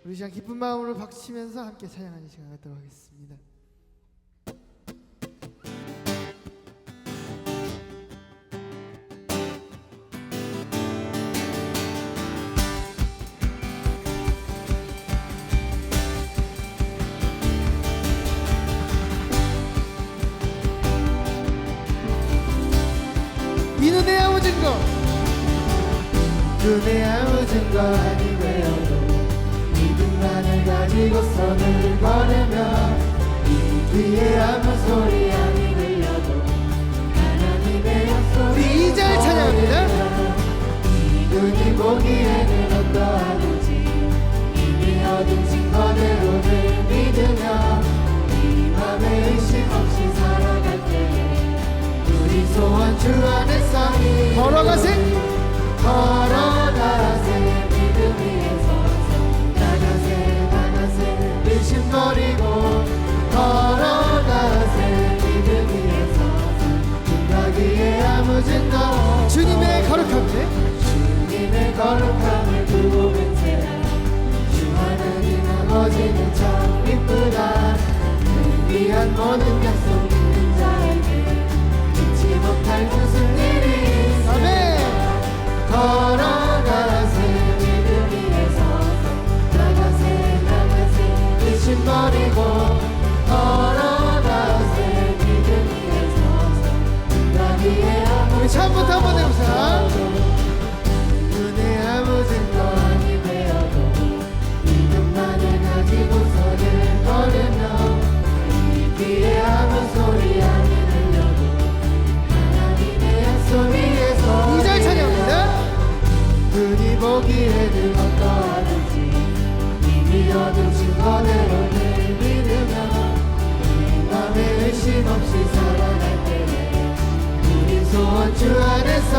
우리 시간 기쁜 마음으로 박수치면서 함께 찬양하는 시간 갖도록 하겠습니다. 이 눈에 아무 증거, 눈에 아무 증거 아니 되어도 믿음만을 가지고서는 걸으며 이 귀에 아무 소리 아니 들려도 하나님의 약속이 우리 2절 찬양합니다. 이 눈이 보기에는 어떠하든지 이미 얻은 증거대로를 믿으며 이 맘에 의심 없이 살아갈 때에 우리 소원 주 안에서 걸어가세 믿음 위에 서서 나가세 의심 버리고 걸어가세 믿음 위에 서서 생각이에 아무 증거 주님의 거룩함을 주님의 거룩함을 두고 맹세하 주 하나님 아버지는 참 이쁘다 늘 위한 모든 약속 있는 자에게 잊지 못할 무슨 일이 있으며 아멘. 걸어가세 믿음 위에 서서 나가세 의심 버리고 걸어가세 믿음 위에 서서 나 위에 아무 우리 처음부터 한번 해보자. 눈에 아무 증거 아니 되어도 믿음만을 가지고서는 걸으며 이 귀에 아무 소리 아니 들려도 하나님의 약속 위에서 2절 찬양합니다. 눈이 보기에는 어떠하든지 이미 얻은 증거대로를 믿으며 이 맘에 의심 없이 살아갈 때에 우리 소원 주 안에서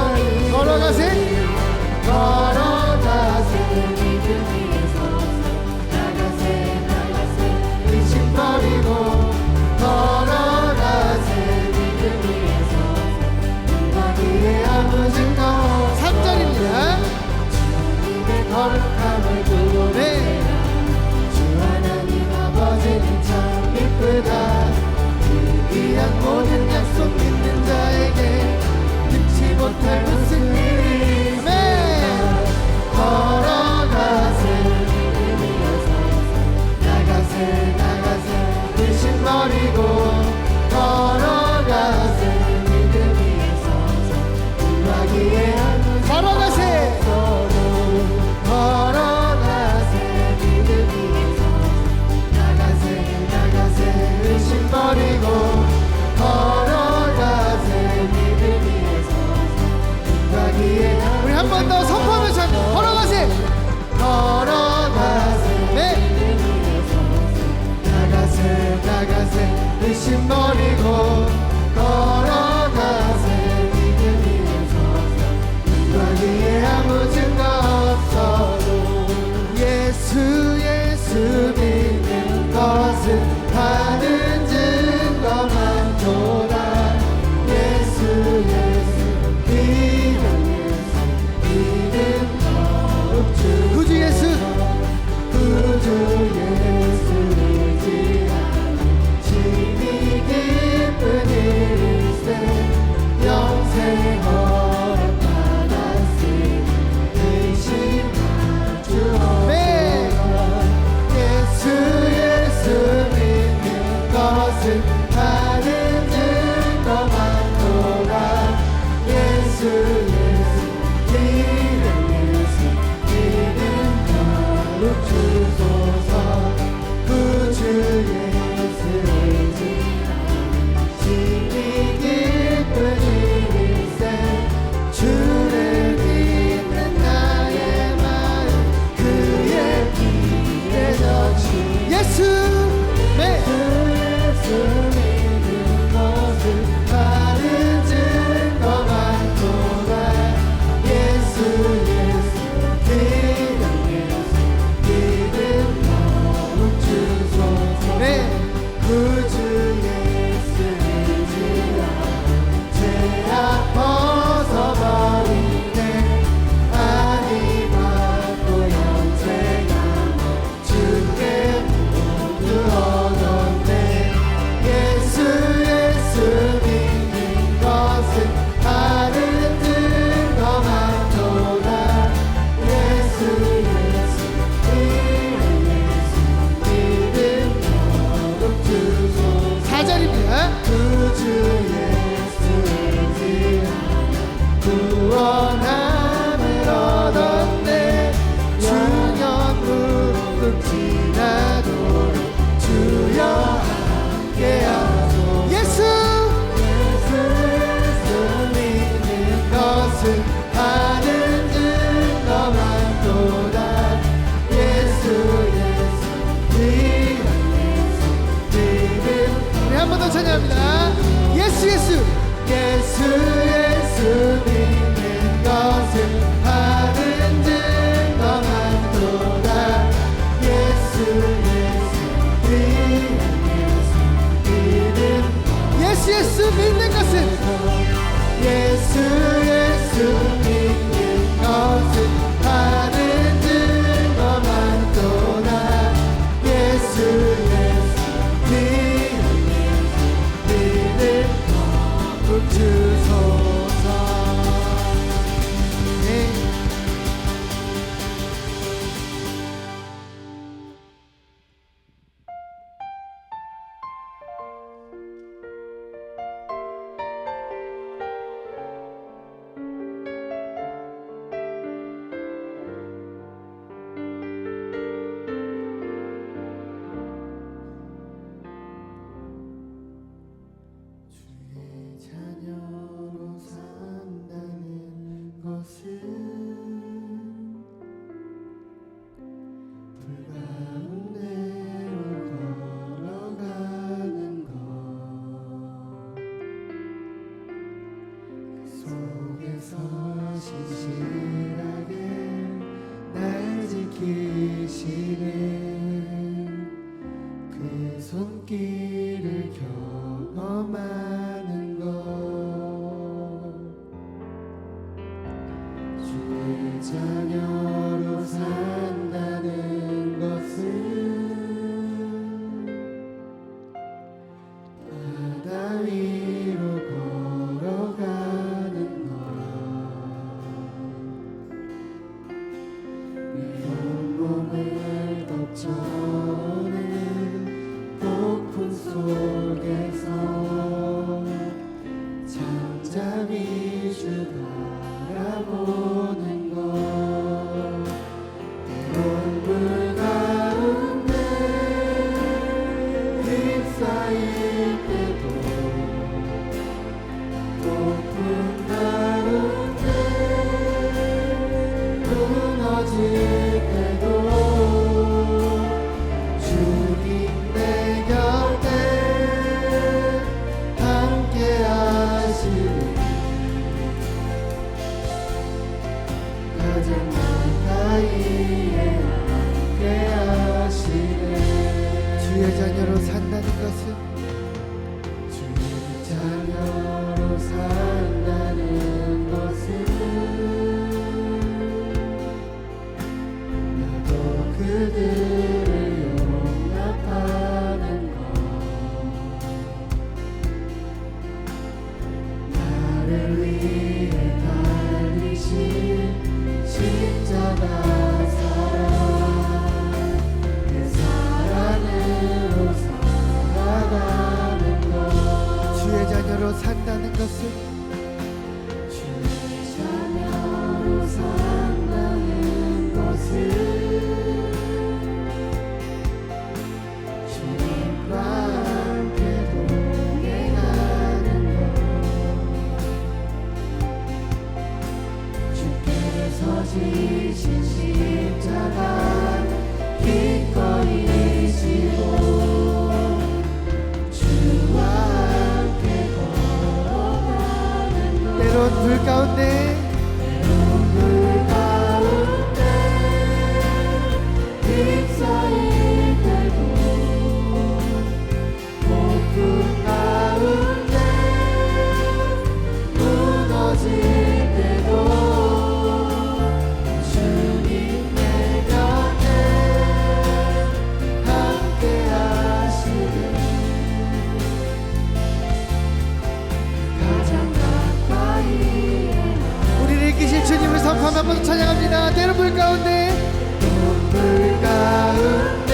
걸어가세 믿음 위에 서서 나가세 의심 버리고 걸어가세 믿음 위에 서서 거기에 아무 증거 3절입니다. 주님의 거룩함을 두고 네. 주 하나님 아버지는 참 이쁘다 그 귀한 모든 약속 믿는 자에게 듣지 못할 무슨 일이 있으며 걸어가세 믿음 위에 서서 나가세 의심 버리고 걸어가세 믿음 위에 서서 음악위에 아무 걸어가세 걸어가세 믿음 위에 서서 나가세 의심 버리고 걸어가세 믿음 위에 서서 음악위에 우리 한 번 더 선포하면서 합니다. 걸어가세. 걸어가세 네. 믿음 위에 서서 나가세 의심 버리고 걸어가세 믿음 위에 서서 음악위에 아무 증거 없어도 예수 믿는 것은 다른 증거만 도다 예수 믿음 더욱 주 구주 예수 구주 예수를 지나 심히 기쁜 일일세 영생 허락 받았으니 의심할 주 네. 예수 믿는 것은 다른 증거만 도다 예수 믿음 더욱 주소서 구주 예수를 지나 심히 기쁜 일일세 주를 믿는 나의 마음 그의 길에 젖히 예수. 네. 예수 믿는 것은 다른 증거만 도다 예수 믿음 더욱 주소서 네. 구주 예수를 지나 죄악 벗어버리네 아니 받고 영생하며 주 지나도록 주여 함께하소. 예수 믿는 것은 하는 증거만도다. 예수 귀한 예수 믿음. 우리 한 번 더 찬양합니다. 예수 예수 예수 믿는 것은 하는 증거만도다. 예수 귀한 예수 믿음. 예수 예수 믿는 것은 예수 믿는 것은 하는 증거만도다. 예수 귀한 예수 믿음 주소서. 네. 주의 자녀로 산다는 것은 불 가운데로 걸어가는 것, 그 속에서 신실하게 날 지키시는 그 손길을 경험하는 것, 주의 자녀로 산다는 것은 바다 위로 걸어가는 것, 내 온몸을 덮쳐오는 폭풍 속에서 잠잠히 주 바라보는 것, 때론 불 가운데 휩싸일 때도, 폭풍 가운데 무너질 때도 주님 내 곁에 함께 하시는 가장 가까이에 함께 하시네. 주의 자녀로 산다는 것은 주의 자녀로 산다는 것은 나도 그들을 용납하는 것, 나를 위해 달리신 십자가 사랑, 그 사랑으로 살아가는 것, 주의 자녀로 산다는 것은 주의 자녀로 산다는 것은 주님과 함께 동행하는 것, 주께서 지신 십자가 기꺼이 지고 주와 함께 걸어가는 것, 때론 불 가운데 불 가운데 휩싸일 때도, 폭풍 가운데 무너질 때도 주님 내 곁에 함께 하시네. 가장 가까이에 우리를 이끄실 주님을 선포하며 한번 찬양합니다. 때론 불 가운데 불 가운데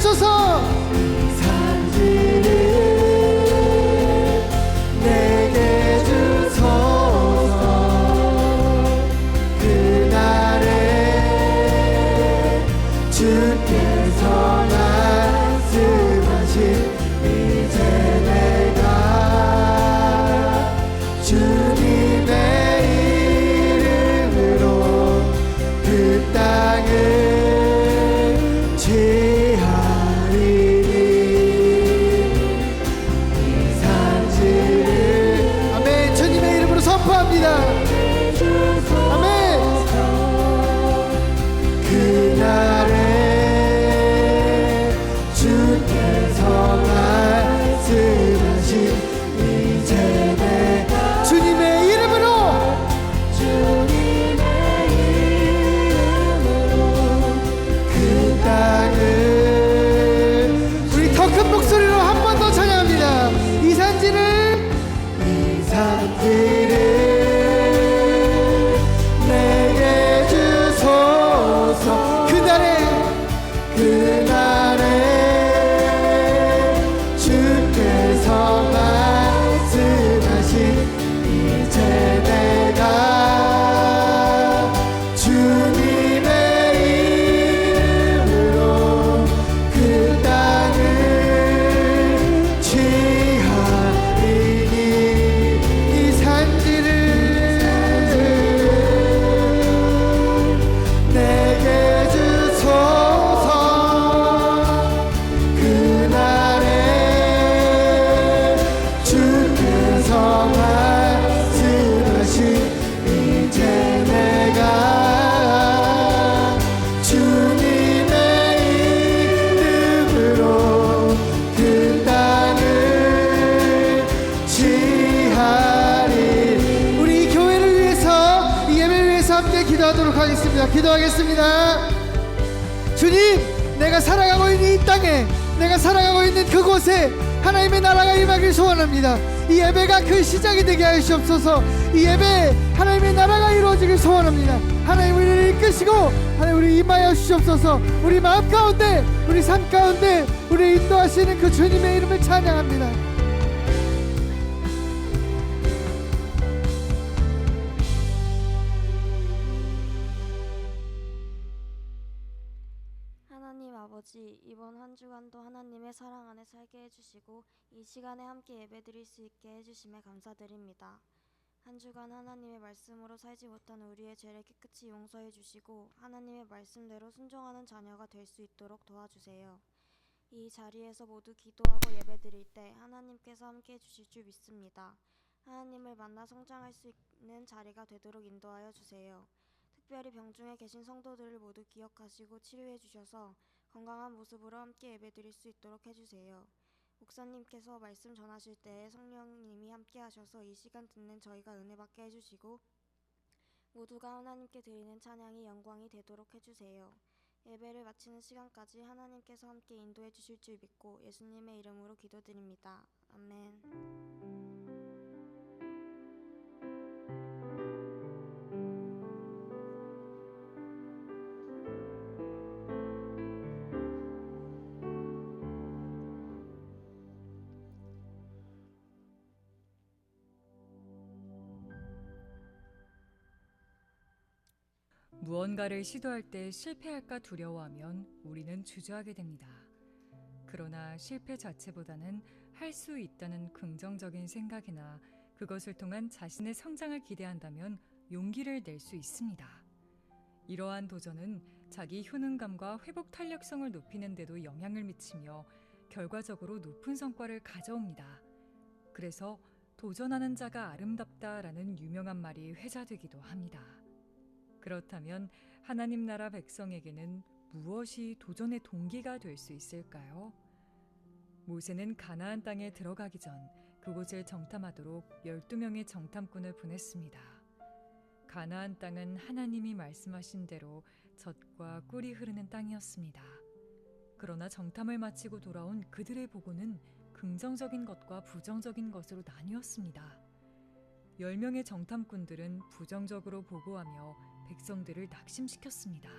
하옵소서. 산지를 내게 주소서. 그날에 주께서 말씀하신 이제 내가 주님의 이름으로 그 땅을 취하리니 이 산지를 아멘. 주님의 이름으로 선포합니다. 아멘. 그날에 주께서 말씀하신 이제 내가 주님의 이름으로 주님의 이름으로 그 땅을 우리 더 큰 목소리로 한 번 더 찬양합니다. 이 산지를 내게 주소서. 그날에 주께서 말씀하신 이제 내가 주님의 이름으로 그 땅을 취하리니 이 산지를 내게 주소서. 그날에 주께서 말씀하신 이제 내가 주님의 이름으로 그 땅을 취하리. 우리 이 교회를 위해서, 이 예배를 위해서 함께 기도하도록 하겠습니다. 기도하겠습니다. 주님, 내가 살아가고 있는 이 땅에, 내가 살아가고 있는 그곳에 하나님의 나라가 임하길 소원합니다. 이 예배가 그 시작이 되게 하시옵소서. 이 예배에 하나님의 나라가 이루어지길 소원합니다. 하나님 우리를 이끄시고 하나님 우리 임하여 주시옵소서. 우리 마음 가운데, 우리 삶 가운데 우리 인도하시는 그 주님의 이름을 찬양합니다. 하나님 아버지, 이번 한 주간도 하나님의 사랑 안에 살게 해주시고 이 시간에 함께 예배드릴 수 있게 해주심에 감사드립니다. 한 주간 하나님의 말씀으로 살지 못한 우리의 죄를 깨끗이 용서해 주시고 하나님의 말씀대로 순종하는 자녀가 될 수 있도록 도와주세요. 이 자리에서 모두 기도하고 예배드릴 때 하나님께서 함께 해주실 줄 믿습니다. 하나님을 만나 성장할 수 있는 자리가 되도록 인도하여 주세요. 특별히 병중에 계신 성도들을 모두 기억하시고 치료해 주셔서 건강한 모습으로 함께 예배드릴 수 있도록 해주세요. 목사님께서 말씀 전하실 때에 성령님이 함께 하셔서 이 시간 듣는 저희가 은혜 받게 해주시고 모두가 하나님께 드리는 찬양이 영광이 되도록 해주세요. 예배를 마치는 시간까지 하나님께서 함께 인도해 주실 줄 믿고 예수님의 이름으로 기도드립니다. 아멘. 무언가를 시도할 때 실패할까 두려워하면 우리는 주저하게 됩니다. 그러나 실패 자체보다는 할 수 있다는 긍정적인 생각이나 그것을 통한 자신의 성장을 기대한다면 용기를 낼 수 있습니다. 이러한 도전은 자기 효능감과 회복 탄력성을 높이는 데도 영향을 미치며 결과적으로 높은 성과를 가져옵니다. 그래서 도전하는 자가 아름답다라는 유명한 말이 회자되기도 합니다. 그렇다면 하나님 나라 백성에게는 무엇이 도전의 동기가 될 수 있을까요? 모세는 가나안 땅에 들어가기 전 그곳을 정탐하도록 12명의 정탐꾼을 보냈습니다. 가나안 땅은 하나님이 말씀하신 대로 젖과 꿀이 흐르는 땅이었습니다. 그러나 정탐을 마치고 돌아온 그들의 보고는 긍정적인 것과 부정적인 것으로 나뉘었습니다. 10명의 정탐꾼들은 부정적으로 보고하며 백성들을 낙심시켰습니다.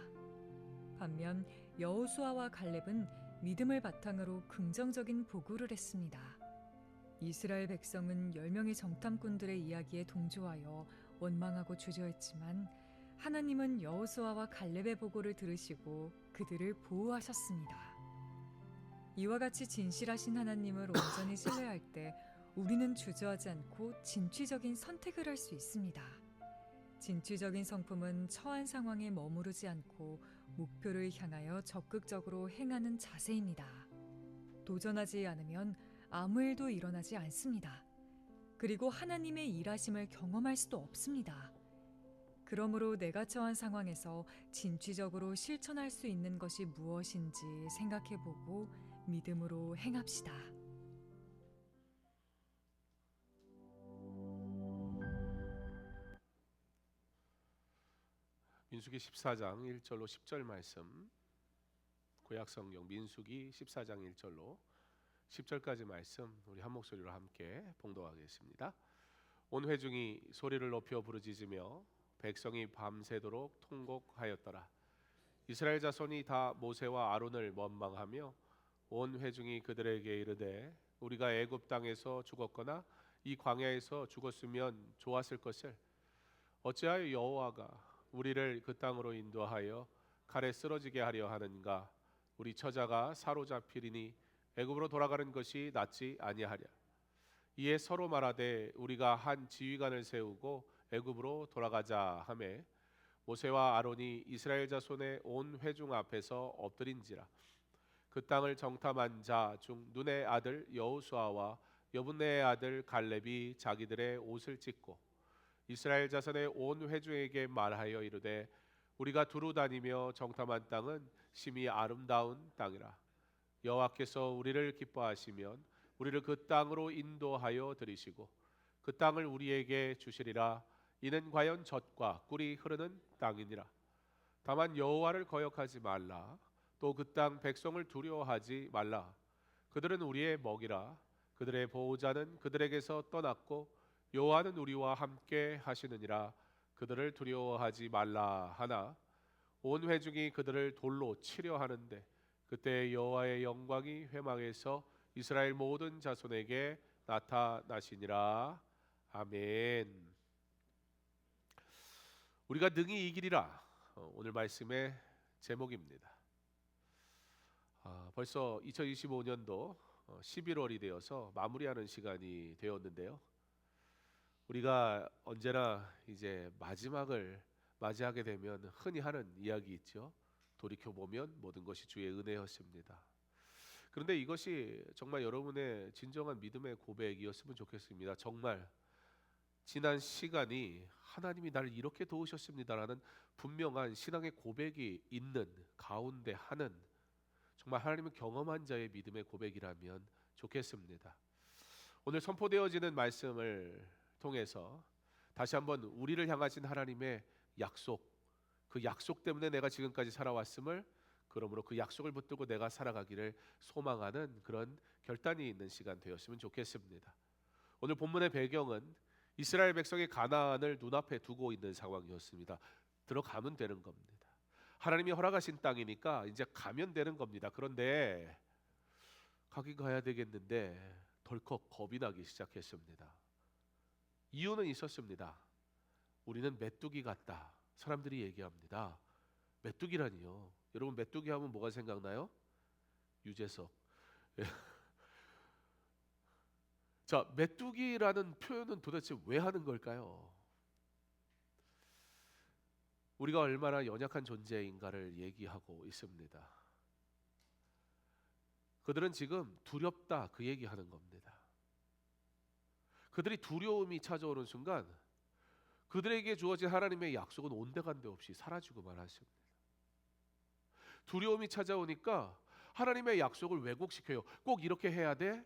반면 여호수아와 갈렙은 믿음을 바탕으로 긍정적인 보고를 했습니다. 이스라엘 백성은 10명의 정탐꾼들의 이야기에 동조하여 원망하고 주저했지만 하나님은 여호수아와 갈렙의 보고를 들으시고 그들을 보호하셨습니다. 이와 같이 진실하신 하나님을 온전히 신뢰할 때 우리는 주저하지 않고 진취적인 선택을 할 수 있습니다. 진취적인 성품은 처한 상황에 머무르지 않고 목표를 향하여 적극적으로 행하는 자세입니다. 도전하지 않으면 아무 일도 일어나지 않습니다. 그리고 하나님의 일하심을 경험할 수도 없습니다. 그러므로 내가 처한 상황에서 진취적으로 실천할 수 있는 것이 무엇인지 생각해보고 믿음으로 행합시다. 민수기 14장 1절로 10절 말씀, 구약성경 민수기 14장 1절로 10절까지 말씀 우리 한 목소리로 함께 봉독하겠습니다. 온 회중이 소리를 높여 부르짖으며 백성이 밤새도록 통곡하였더라. 이스라엘 자손이 다 모세와 아론을 원망하며 온 회중이 그들에게 이르되 우리가 애굽 땅에서 죽었거나 이 광야에서 죽었으면 좋았을 것을 어찌하여 여호와가 우리를 그 땅으로 인도하여 칼에 쓰러지게 하려 하는가. 우리 처자가 사로잡히리니 애굽으로 돌아가는 것이 낫지 아니하랴. 이에 서로 말하되 우리가 한 지휘관을 세우고 애굽으로 돌아가자 하매 모세와 아론이 이스라엘 자손의 온 회중 앞에서 엎드린지라. 그 땅을 정탐한 자 중 눈의 아들 여호수아와 여분네의 아들 갈렙이 자기들의 옷을 찢고 이스라엘 자손의 온 회중에게 말하여 이르되 우리가 두루 다니며 정탐한 땅은 심히 아름다운 땅이라. 여호와께서 우리를 기뻐하시면 우리를 그 땅으로 인도하여 들이시고 그 땅을 우리에게 주시리라. 이는 과연 젖과 꿀이 흐르는 땅이니라. 다만 여호와를 거역하지 말라. 또 그 땅 백성을 두려워하지 말라. 그들은 우리의 먹이라. 그들의 보호자는 그들에게서 떠났고 여호와는 우리와 함께 하시느니라. 그들을 두려워하지 말라 하나 온 회중이 그들을 돌로 치려 하는데 그때 여호와의 영광이 회막에서 이스라엘 모든 자손에게 나타나시니라. 아멘. 우리가 능히 이기리라, 오늘 말씀의 제목입니다. 벌써 2025년도 11월이 되어서 마무리하는 시간이 되었는데요. 우리가 언제나 이제 마지막을 맞이하게 되면 흔히 하는 이야기 있죠. 돌이켜 보면 모든 것이 주의 은혜였습니다. 그런데 이것이 정말 여러분의 진정한 믿음의 고백이었으면 좋겠습니다. 정말 지난 시간이 하나님이 나를 이렇게 도우셨습니다라는 분명한 신앙의 고백이 있는 가운데 하는 정말 하나님을 경험한 자의 믿음의 고백이라면 좋겠습니다. 오늘 선포되어지는 말씀을 통해서 다시 한번 우리를 향하신 하나님의 약속, 그 약속 때문에 내가 지금까지 살아왔음을, 그러므로 그 약속을 붙들고 내가 살아가기를 소망하는 그런 결단이 있는 시간 되었으면 좋겠습니다. 오늘 본문의 배경은 이스라엘 백성이 가나안을 눈앞에 두고 있는 상황이었습니다. 들어가면 되는 겁니다. 하나님이 허락하신 땅이니까 이제 가면 되는 겁니다. 그런데 가긴 가야 되겠는데 덜컥 겁이 나기 시작했습니다. 이유는 있었습니다. 우리는 메뚜기 같다. 사람들이 얘기합니다. 메뚜기라니요. 여러분 메뚜기 하면 뭐가 생각나요? 유재석. 자, 메뚜기라는 표현은 도대체 왜 하는 걸까요? 우리가 얼마나 연약한 존재인가를 얘기하고 있습니다. 그들은 지금 두렵다 그 얘기하는 겁니다. 그들이 두려움이 찾아오는 순간 그들에게 주어진 하나님의 약속은 온데간데 없이 사라지고 말았습니다. 두려움이 찾아오니까 하나님의 약속을 왜곡시켜요. 꼭 이렇게 해야 돼?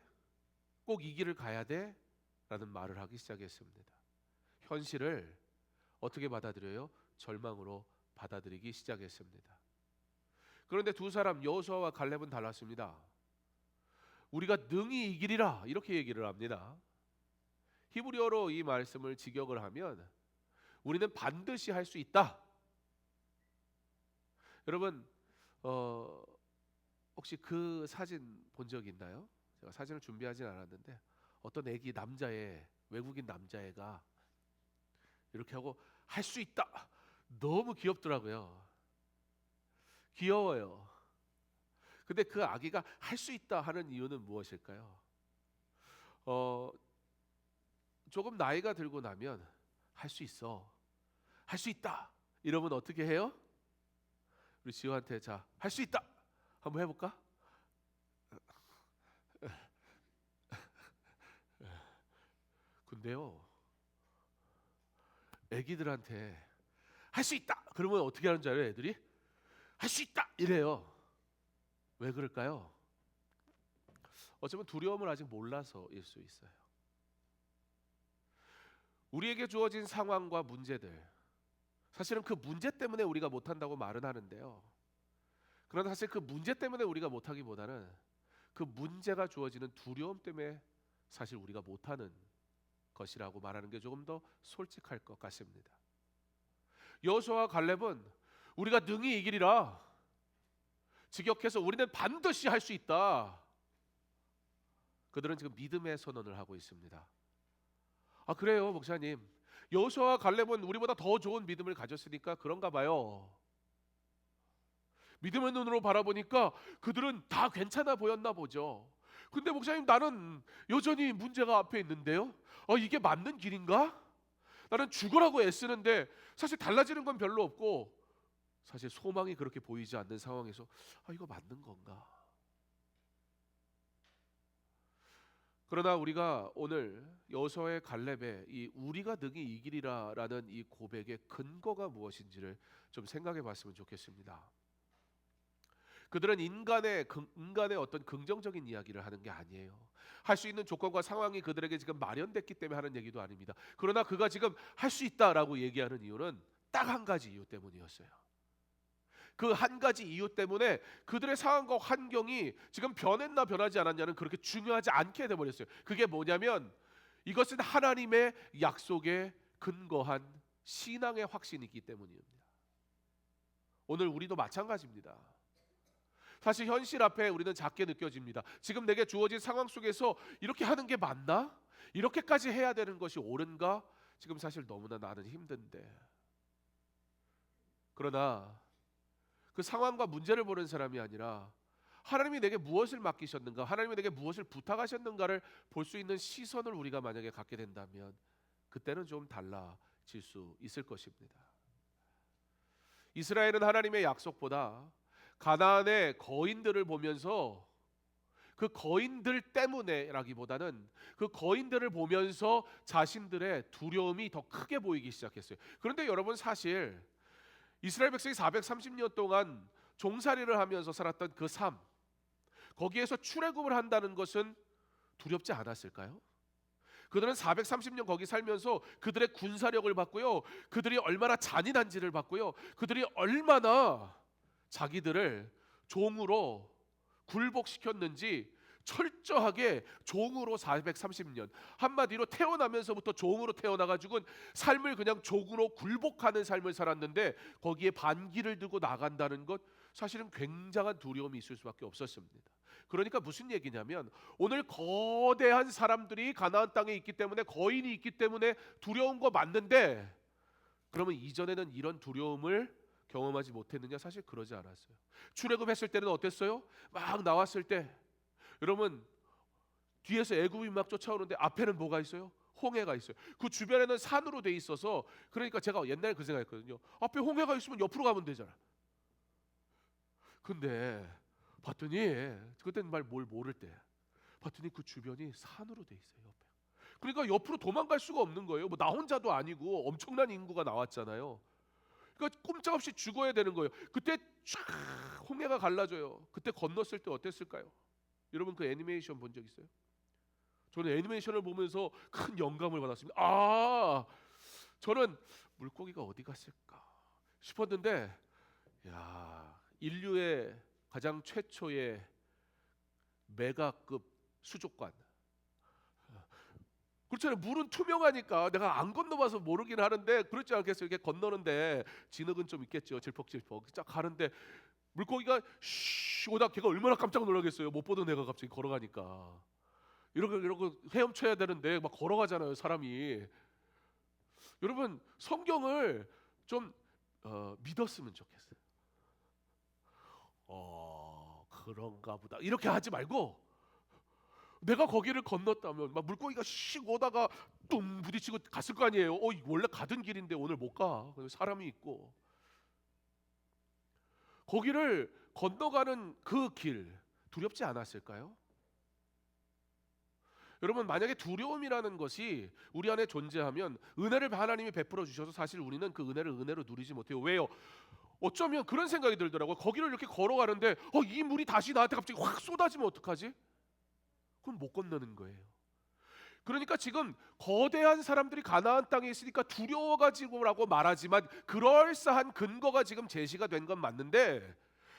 꼭 이 길을 가야 돼? 라는 말을 하기 시작했습니다. 현실을 어떻게 받아들여요? 절망으로 받아들이기 시작했습니다. 그런데 두 사람 여호수아와 갈렙은 달랐습니다. 우리가 능히 이기리라 이렇게 얘기를 합니다. 히브리어로 이 말씀을 직역을 하면 우리는 반드시 할 수 있다. 여러분 혹시 그 사진 본 적 있나요? 제가 사진을 준비하진 않았는데 어떤 애기 남자애, 외국인 남자애가 이렇게 하고 할 수 있다. 너무 귀엽더라고요. 귀여워요. 근데 그 아기가 할 수 있다 하는 이유는 무엇일까요? 조금 나이가 들고 나면 할 수 있어, 할 수 있다 이러면 어떻게 해요? 우리 지호한테 자, 할 수 있다 한번 해볼까? 근데요, 애기들한테 할 수 있다 그러면 어떻게 하는 줄 알아요? 애들이 할 수 있다 이래요. 왜 그럴까요? 어쩌면 두려움을 아직 몰라서일 수 있어요. 우리에게 주어진 상황과 문제들, 사실은 그 문제 때문에 우리가 못한다고 말은 하는데요, 그러나 사실 그 문제 때문에 우리가 못하기보다는 그 문제가 주어지는 두려움 때문에 사실 우리가 못하는 것이라고 말하는 게 조금 더 솔직할 것 같습니다. 여호수아와 갈렙은 우리가 능히 이기리라 직역해서 우리는 반드시 할 수 있다. 그들은 지금 믿음의 선언을 하고 있습니다. 아, 그래요 목사님, 여호수아와 갈렙은 우리보다 더 좋은 믿음을 가졌으니까 그런가 봐요. 믿음의 눈으로 바라보니까 그들은 다 괜찮아 보였나 보죠. 근데 목사님, 나는 여전히 문제가 앞에 있는데요. 이게 맞는 길인가? 나는 죽으라고 애쓰는데 사실 달라지는 건 별로 없고 사실 소망이 그렇게 보이지 않는 상황에서 이거 맞는 건가? 그러나 우리가 오늘 여호수아의 갈렙의 이 우리가 능히 이기리라라는 이 고백의 근거가 무엇인지를 좀 생각해 봤으면 좋겠습니다. 그들은 인간의 어떤 긍정적인 이야기를 하는 게 아니에요. 할 수 있는 조건과 상황이 그들에게 지금 마련됐기 때문에 하는 얘기도 아닙니다. 그러나 그가 지금 할 수 있다라고 얘기하는 이유는 딱 한 가지 이유 때문이었어요. 그 한 가지 이유 때문에 그들의 상황과 환경이 지금 변했나 변하지 않았냐는 그렇게 중요하지 않게 돼버렸어요. 그게 뭐냐면 이것은 하나님의 약속에 근거한 신앙의 확신이기 때문입니다. 오늘 우리도 마찬가지입니다. 사실 현실 앞에 우리는 작게 느껴집니다. 지금 내게 주어진 상황 속에서 이렇게 하는 게 맞나? 이렇게까지 해야 되는 것이 옳은가? 지금 사실 너무나 나는 힘든데. 그러나 그 상황과 문제를 보는 사람이 아니라 하나님이 내게 무엇을 맡기셨는가, 하나님이 내게 무엇을 부탁하셨는가를 볼 수 있는 시선을 우리가 만약에 갖게 된다면 그때는 좀 달라질 수 있을 것입니다. 이스라엘은 하나님의 약속보다 가나안의 거인들을 보면서 그 거인들 때문에라기보다는 그 거인들을 보면서 자신들의 두려움이 더 크게 보이기 시작했어요. 그런데 여러분, 사실 이스라엘 백성이 430년 동안 종살이를 하면서 살았던 그 삶, 거기에서 출애굽을 한다는 것은 두렵지 않았을까요? 그들은 430년 거기 살면서 그들의 군사력을 봤고요, 그들이 얼마나 잔인한지를 봤고요, 그들이 얼마나 자기들을 종으로 굴복시켰는지 철저하게 종으로 430년, 한마디로 태어나면서부터 종으로 태어나가지고는 삶을 그냥 종으로 굴복하는 삶을 살았는데 거기에 반기를 들고 나간다는 것, 사실은 굉장한 두려움이 있을 수밖에 없었습니다. 그러니까 무슨 얘기냐면 오늘 거대한 사람들이 가나안 땅에 있기 때문에, 거인이 있기 때문에 두려운 거 맞는데, 그러면 이전에는 이런 두려움을 경험하지 못했느냐? 사실 그러지 않았어요. 출애굽했을 때는 어땠어요? 막 나왔을 때 여러분, 뒤에서 애굽이 막 쫓아오는데 앞에는 뭐가 있어요? 홍해가 있어요. 그 주변에는 산으로 돼 있어서, 그러니까 제가 옛날에 그 생각했거든요. 앞에 홍해가 있으면 옆으로 가면 되잖아. 근데 봤더니 그때는 뭘 모를 때 봤더니 그 주변이 산으로 돼 있어요. 옆에. 그러니까 옆으로 도망갈 수가 없는 거예요. 뭐 나 혼자도 아니고 엄청난 인구가 나왔잖아요. 그러니까 꼼짝없이 죽어야 되는 거예요. 그때 쫙 홍해가 갈라져요. 그때 건넜을 때 어땠을까요? 여러분, 그 애니메이션 본 적 있어요? 저는 애니메이션을 보면서 큰 영감을 받았습니다. 저는 물고기가 어디 갔을까 싶었는데, 인류의 가장 최초의 메가급 수족관. 그렇잖아요. 물은 투명하니까 내가 안 건너봐서 모르긴 하는데, 그렇지 않겠어요? 이렇게 건너는데 진흙은 좀 있겠죠. 질퍽질퍽 쫙 가는데 물고기가 쉬 오다 걔가 얼마나 깜짝 놀라겠어요. 못 보던 애가 갑자기 걸어가니까. 이러고 헤엄쳐야 되는데 막 걸어가잖아요, 사람이. 여러분, 성경을 좀 믿었으면 좋겠어요. 그런가 보다 이렇게 하지 말고, 내가 거기를 건넜다면 막 물고기가 씩 오다가 뚱 부딪히고 갔을 거 아니에요. 원래 가던 길인데 오늘 못 가. 사람이 있고. 거기를 건너가는 그 길 두렵지 않았을까요? 여러분, 만약에 두려움이라는 것이 우리 안에 존재하면 은혜를 하나님이 베풀어 주셔서 사실 우리는 그 은혜를 은혜로 누리지 못해요. 왜요? 어쩌면 그런 생각이 들더라고요. 거기를 이렇게 걸어가는데 이 물이 다시 나한테 갑자기 확 쏟아지면 어떡하지? 그럼 못 건너는 거예요. 그러니까 지금 거대한 사람들이 가나안 땅에 있으니까 두려워가지고라고 말하지만 그럴싸한 근거가 지금 제시가 된 건 맞는데,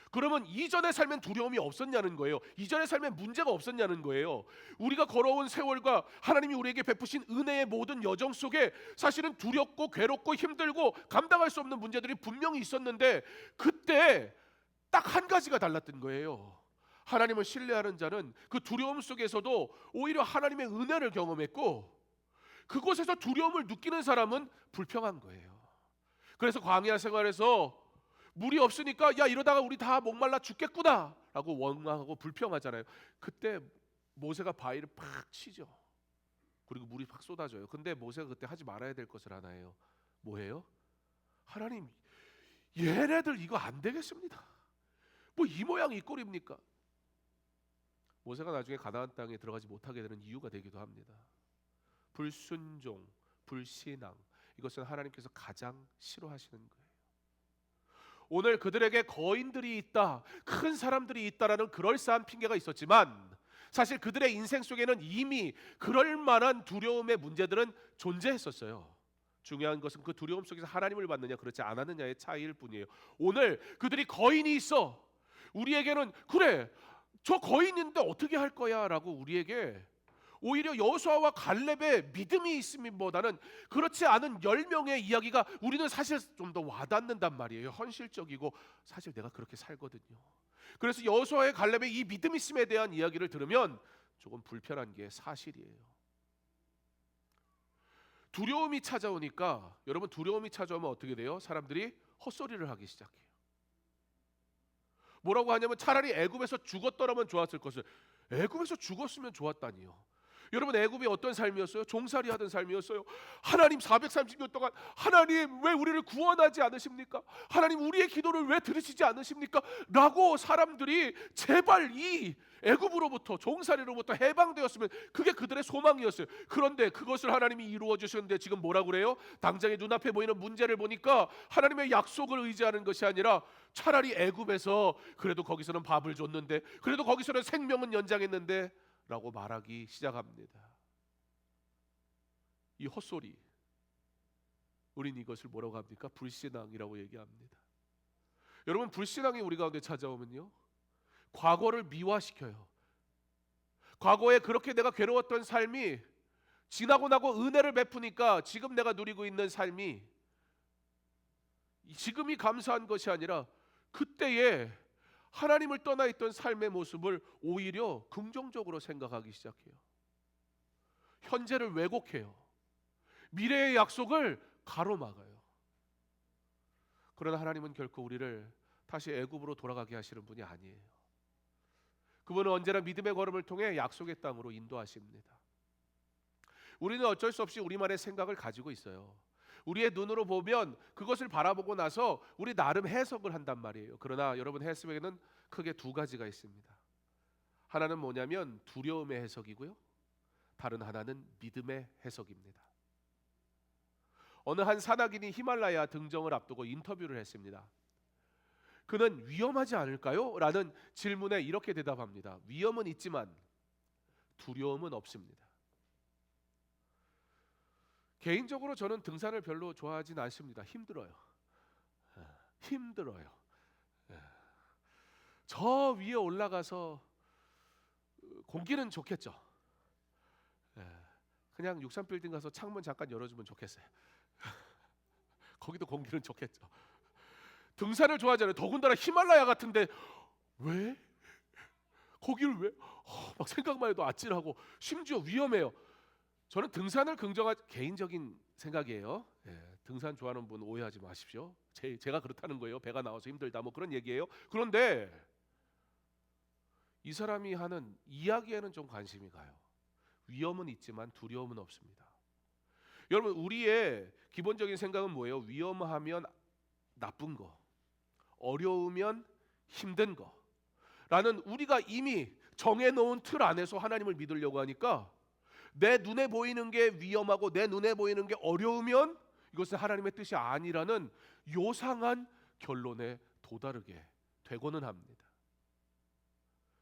그러면 이전의 삶엔 두려움이 없었냐는 거예요. 이전의 삶엔 문제가 없었냐는 거예요. 우리가 걸어온 세월과 하나님이 우리에게 베푸신 은혜의 모든 여정 속에 사실은 두렵고 괴롭고 힘들고 감당할 수 없는 문제들이 분명히 있었는데, 그때 딱 한 가지가 달랐던 거예요. 하나님을 신뢰하는 자는 그 두려움 속에서도 오히려 하나님의 은혜를 경험했고, 그곳에서 두려움을 느끼는 사람은 불평한 거예요. 그래서 광야 생활에서 물이 없으니까 야 이러다가 우리 다 목말라 죽겠구나 라고 원망하고 불평하잖아요. 그때 모세가 바위를 팍 치죠. 그리고 물이 팍 쏟아져요. 근데 모세가 그때 하지 말아야 될 것을 하나 해요. 뭐예요? 하나님, 얘네들 이거 안 되겠습니다. 뭐 이 모양이 이 꼴입니까? 모세가 나중에 가나안 땅에 들어가지 못하게 되는 이유가 되기도 합니다. 불순종, 불신앙, 이것은 하나님께서 가장 싫어하시는 거예요. 오늘 그들에게 거인들이 있다, 큰 사람들이 있다라는 그럴싸한 핑계가 있었지만, 사실 그들의 인생 속에는 이미 그럴 만한 두려움의 문제들은 존재했었어요. 중요한 것은 그 두려움 속에서 하나님을 받느냐 그렇지 않았느냐의 차이일 뿐이에요. 오늘 그들이 거인이 있어, 우리에게는 그래 저 거인인데 어떻게 할 거야 라고 우리에게 오히려 여호수아와 갈렙의 믿음이 있음보다는 그렇지 않은 10명의 이야기가 우리는 사실 좀 더 와닿는단 말이에요. 현실적이고 사실 내가 그렇게 살거든요. 그래서 여호수아의 갈렙의 이 믿음 있음에 대한 이야기를 들으면 조금 불편한 게 사실이에요. 두려움이 찾아오니까, 여러분, 두려움이 찾아오면 어떻게 돼요? 사람들이 헛소리를 하기 시작해요. 뭐라고 하냐면 차라리 애굽에서 죽었더라면 좋았을 것을, 애굽에서 죽었으면 좋았다니요. 여러분, 애굽이 어떤 삶이었어요? 종살이 하던 삶이었어요. 하나님 430년 동안 하나님 왜 우리를 구원하지 않으십니까? 하나님 우리의 기도를 왜 들으시지 않으십니까? 라고 사람들이 제발 이 애굽으로부터, 종살이로부터 해방되었으면 그게 그들의 소망이었어요. 그런데 그것을 하나님이 이루어 주셨는데 지금 뭐라고 그래요? 당장에 눈앞에 보이는 문제를 보니까 하나님의 약속을 의지하는 것이 아니라 차라리 애굽에서 그래도 거기서는 밥을 줬는데, 그래도 거기서는 생명은 연장했는데 라고 말하기 시작합니다. 이 헛소리, 우린 이것을 뭐라고 합니까? 불신앙이라고 얘기합니다. 여러분, 불신앙이 우리 가운데 찾아오면요, 과거를 미화시켜요. 과거에 그렇게 내가 괴로웠던 삶이 지나고 나고 은혜를 베푸니까 지금 내가 누리고 있는 삶이, 지금이 감사한 것이 아니라 그때에 하나님을 떠나 있던 삶의 모습을 오히려 긍정적으로 생각하기 시작해요. 현재를 왜곡해요. 미래의 약속을 가로막아요. 그러나 하나님은 결코 우리를 다시 애굽으로 돌아가게 하시는 분이 아니에요. 그분은 언제나 믿음의 걸음을 통해 약속의 땅으로 인도하십니다. 우리는 어쩔 수 없이 우리만의 생각을 가지고 있어요. 우리의 눈으로 보면 그것을 바라보고 나서 우리 나름 해석을 한단 말이에요. 그러나 여러분, 해석에는 크게 두 가지가 있습니다. 하나는 뭐냐면 두려움의 해석이고요, 다른 하나는 믿음의 해석입니다. 어느 한 산악인이 히말라야 등정을 앞두고 인터뷰를 했습니다. 그는 위험하지 않을까요? 라는 질문에 이렇게 대답합니다. 위험은 있지만 두려움은 없습니다. 개인적으로 저는 등산을 별로 좋아하진 않습니다. 힘들어요. 저 위에 올라가서 공기는 좋겠죠. 그냥 63빌딩 가서 창문 잠깐 열어주면 좋겠어요. 거기도 공기는 좋겠죠. 등산을 좋아하잖아요. 더군다나 히말라야 같은데 왜? 거기를 왜? 막 생각만 해도 아찔하고 심지어 위험해요. 저는 등산을 긍정한 개인적인 생각이에요. 등산 좋아하는 분 오해하지 마십시오. 제가 그렇다는 거예요. 배가 나와서 힘들다 뭐 그런 얘기예요. 그런데 이 사람이 하는 이야기에는 좀 관심이 가요. 위험은 있지만 두려움은 없습니다. 여러분, 우리의 기본적인 생각은 뭐예요? 위험하면 나쁜 거, 어려우면 힘든 거 라는 우리가 이미 정해놓은 틀 안에서 하나님을 믿으려고 하니까 내 눈에 보이는 게 위험하고 내 눈에 보이는 게 어려우면 이것은 하나님의 뜻이 아니라는 요상한 결론에 도달하게 되고는 합니다.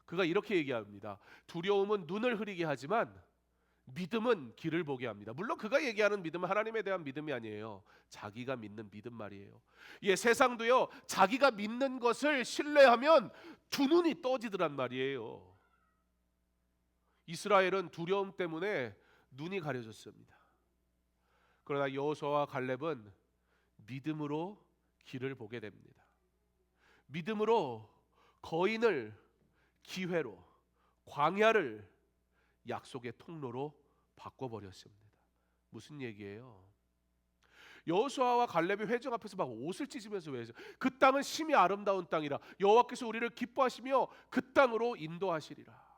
그가 이렇게 얘기합니다. 두려움은 눈을 흐리게 하지만 믿음은 길을 보게 합니다. 물론 그가 얘기하는 믿음은 하나님에 대한 믿음이 아니에요. 자기가 믿는 믿음 말이에요. 세상도요, 자기가 믿는 것을 신뢰하면 두 눈이 떠지더란 말이에요. 이스라엘은 두려움 때문에 눈이 가려졌습니다. 그러나 여호수아와 갈렙은 믿음으로 길을 보게 됩니다. 믿음으로 거인을 기회로, 광야를 약속의 통로로 바꿔버렸습니다. 무슨 얘기예요? 여호수아와 갈렙이 회중 앞에서 막 옷을 찢으면서 외쳐 그 땅은 심히 아름다운 땅이라 여호와께서 우리를 기뻐하시며 그 땅으로 인도하시리라.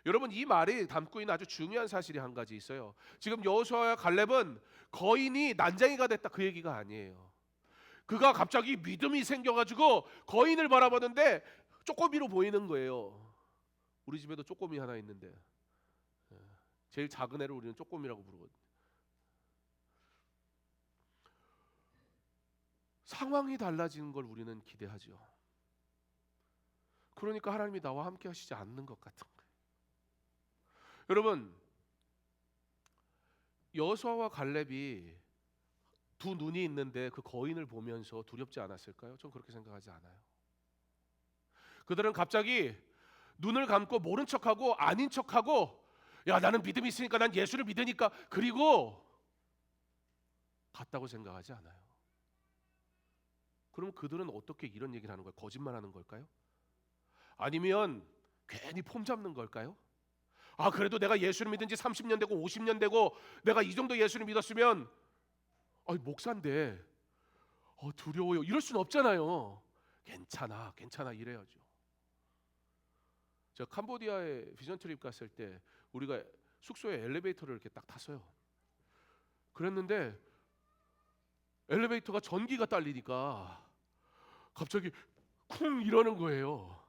여러분, 이 말이 담고 있는 아주 중요한 사실이 한 가지 있어요. 지금 여호수아와 갈렙은 거인이 난장이가 됐다 그 얘기가 아니에요. 그가 갑자기 믿음이 생겨가지고 거인을 바라보는데 쪼꼬미로 보이는 거예요. 우리 집에도 쪼꼬미 하나 있는데 제일 작은 애를 우리는 쪼꼬미라고 부르거든요. 상황이 달라지는 걸 우리는 기대하죠. 그러니까 하나님이 나와 함께 하시지 않는 것 같은 거예요. 여러분, 여호수아와 갈렙이 두 눈이 있는데 그 거인을 보면서 두렵지 않았을까요? 전 그렇게 생각하지 않아요. 그들은 갑자기 눈을 감고 모른 척하고 아닌 척하고 야, 나는 믿음이 있으니까 난 예수를 믿으니까 그리고 갔다고 생각하지 않아요. 그럼 그들은 어떻게 이런 얘기를 하는 거예요? 거짓말하는 걸까요? 아니면 괜히 폼 잡는 걸까요? 그래도 내가 예수를 믿은 지 30년 되고 50년 되고 내가 이 정도 예수를 믿었으면 목사인데 두려워요 이럴 수는 없잖아요. 괜찮아 이래야죠. 제가 캄보디아에 비전 트립 갔을 때 우리가 숙소에 엘리베이터를 이렇게 딱 탔어요. 그랬는데 엘리베이터가 전기가 딸리니까 갑자기 쿵 이러는 거예요.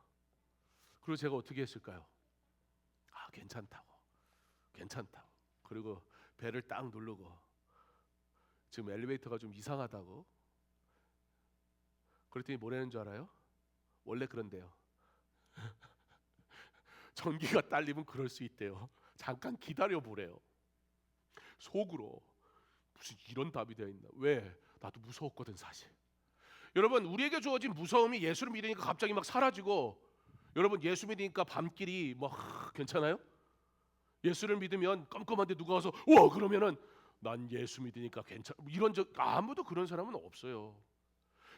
그리고 제가 어떻게 했을까요? 괜찮다고 그리고 배를 딱 누르고 지금 엘리베이터가 좀 이상하다고 그랬더니 뭐라는 줄 알아요? 원래 그런데요. 전기가 딸리면 그럴 수 있대요. 잠깐 기다려 보래요. 속으로 무슨 이런 답이 되어 있나? 왜? 나도 무서웠거든 사실. 여러분, 우리에게 주어진 무서움이 예수를 믿으니까 갑자기 막 사라지고 여러분, 예수 믿으니까 밤길이 막 괜찮아요? 예수를 믿으면 깜깜한데 누가 와서 와 그러면은 난 예수 믿으니까 괜찮 이런 적 아무도 그런 사람은 없어요.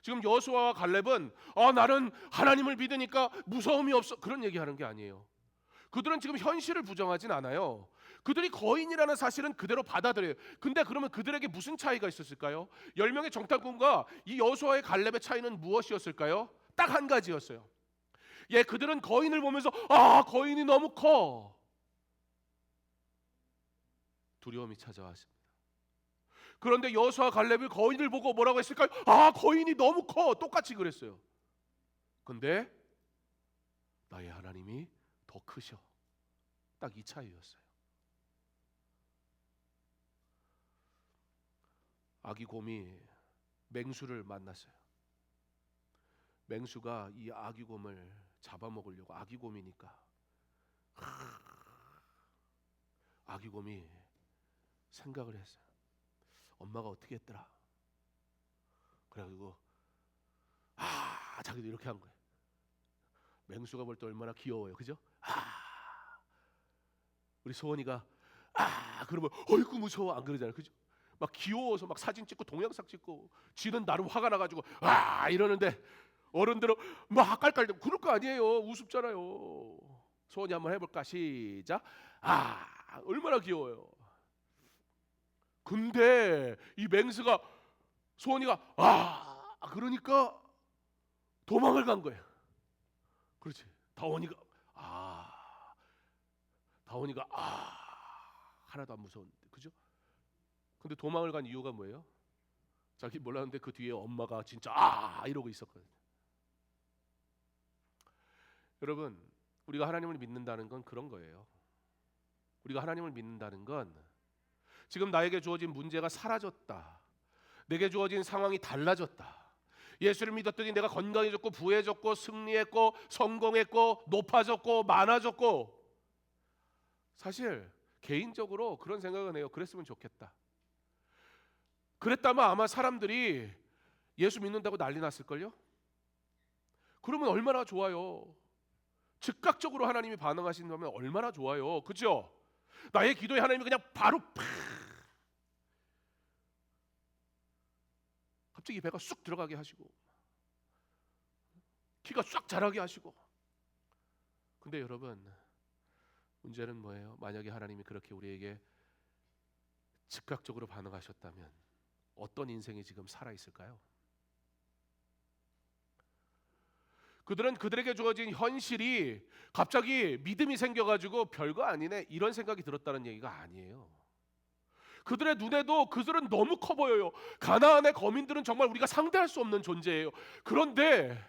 지금 여호수아와 갈렙은 나는 하나님을 믿으니까 무서움이 없어 그런 얘기하는 게 아니에요. 그들은 지금 현실을 부정하진 않아요. 그들이 거인이라는 사실은 그대로 받아들여요. 근데 그러면 그들에게 무슨 차이가 있었을까요? 10명의 정탐꾼과 이 여호수아의 갈렙의 차이는 무엇이었을까요? 딱 한 가지였어요. 그들은 거인을 보면서 거인이 너무 커 두려움이 찾아왔습니다. 그런데 여호수아 갈렙이 거인을 보고 뭐라고 했을까요? 거인이 너무 커 똑같이 그랬어요. 근데 나의 하나님이 더 크셔. 딱 이 차이였어요. 아기 곰이 맹수를 만났어요. 맹수가 이 아기 곰을 잡아먹으려고 아기 곰이니까 아기 곰이 생각을 했어요. 엄마가 어떻게 했더라? 그래가지고 자기도 이렇게 한 거예요. 맹수가 볼 때 얼마나 귀여워요, 그죠? 우리 소원이가 그러면 어이구 무서워 안 그러잖아요, 그죠? 막 귀여워서 막 사진 찍고 동영상 찍고 지는 나름 화가 나가지고 아 이러는데 어른들은 막 깔깔대고 그럴 거 아니에요. 우습잖아요. 소원이 한번 해볼까? 시작. 아 얼마나 귀여워요. 근데 이 맹스가 소원이가 그러니까 도망을 간 거예요. 그렇지. 다원이가 하나도 안 무서운데 그죠? 근데 도망을 간 이유가 뭐예요? 자기 몰랐는데 그 뒤에 엄마가 진짜 이러고 있었거든요. 여러분, 우리가 하나님을 믿는다는 건 그런 거예요. 우리가 하나님을 믿는다는 건 지금 나에게 주어진 문제가 사라졌다. 내게 주어진 상황이 달라졌다. 예수를 믿었더니 내가 건강해졌고 부해졌고 승리했고 성공했고 높아졌고 많아졌고 사실 개인적으로 그런 생각은 해요. 그랬으면 좋겠다. 그랬다면 아마 사람들이 예수 믿는다고 난리 났을걸요? 그러면 얼마나 좋아요. 즉각적으로 하나님이 반응하신다면 얼마나 좋아요. 그죠? 나의 기도에 하나님이 그냥 바로 갑자기 배가 쑥 들어가게 하시고 키가 싹 자라게 하시고. 근데 여러분 문제는 뭐예요? 만약에 하나님이 그렇게 우리에게 즉각적으로 반응하셨다면 어떤 인생이 지금 살아있을까요? 그들은 그들에게 주어진 현실이 갑자기 믿음이 생겨가지고 별거 아니네 이런 생각이 들었다는 얘기가 아니에요. 그들의 눈에도 그들은 너무 커 보여요. 가나안의 거민들은 정말 우리가 상대할 수 없는 존재예요. 그런데